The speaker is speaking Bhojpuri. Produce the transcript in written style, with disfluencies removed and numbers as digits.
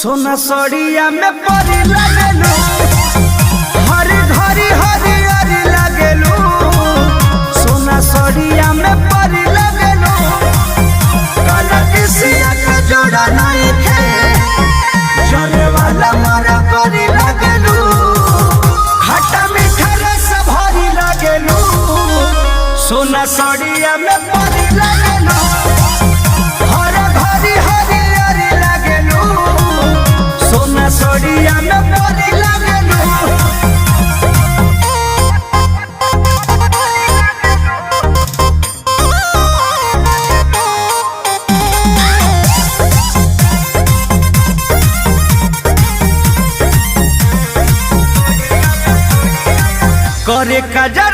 सोना सड़िया में परी लगेलू, हरी घरी हरी हरी लगेलू। सोना सड़िया में परी लगेलू, काला किसिया का जोड़ा नहीं खे, जले वाला मारा परी लगेलू। खट्टा मीठा रस भरी लगेलू, सोना सड़िया में परी लगेलू। सड़िया में परी लगेलू। करे कजरा